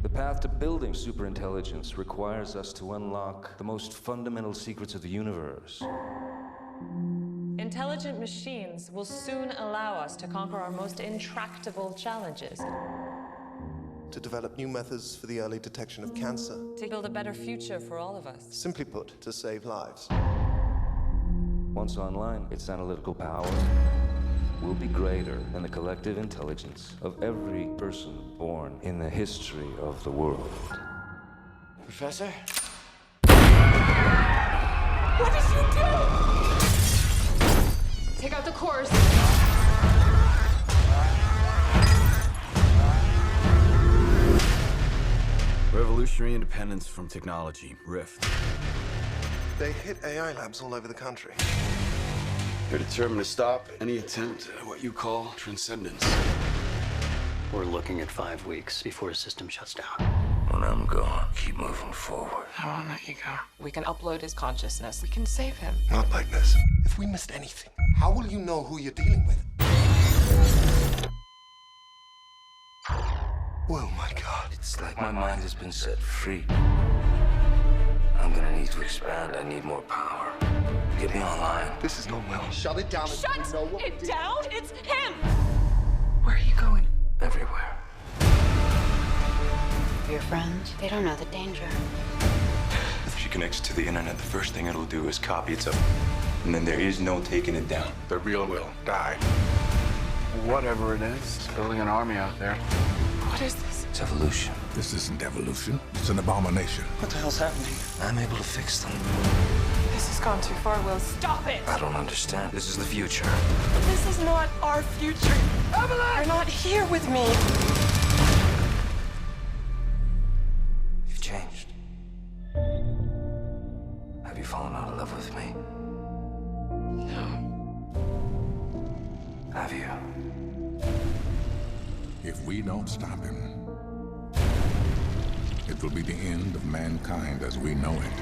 The path to building superintelligence requires us to unlock the most fundamental secrets of the universe. Intelligent machines will soon allow us to conquer our most intractable challenges. To develop new methods for the early detection of cancer. To build a better future for all of us. Simply put, to save lives. Once online, its analytical power will be greater than the collective intelligence of every person born in the history of the world. Professor? What did you do? Take out the cores. Revolutionary independence from technology, RIFT. They hit AI labs all over the country. They're determined to stop any attempt at what you call transcendence. We're looking at 5 weeks before a system shuts down. When I'm gone, keep moving forward. I won't let you go. We can upload his consciousness. We can save him. Not like this. If we missed anything, how will you know who you're dealing with? Oh my God. It's like my mind has been set free. I'm gonna need to expand. I need more power. Get me online. This is not well. Shut it down. Shut it down! It's him! Where are you going? Everywhere. Your friends, they don't know the danger. If she connects to the internet, the first thing it'll do is copy itself. And then there is no taking it down. The real will die. Whatever it is, it's building an army out there. What is this? It's evolution. This isn't evolution. It's an abomination. What the hell's happening? I'm able to fix them. This has gone too far, Will. Stop it! I don't understand. This is the future. This is not our future. Evelyn! You're not here with me. You've changed. Have you fallen out of love with me? No. Have you? If we don't stop him, it will be the end of mankind as we know it.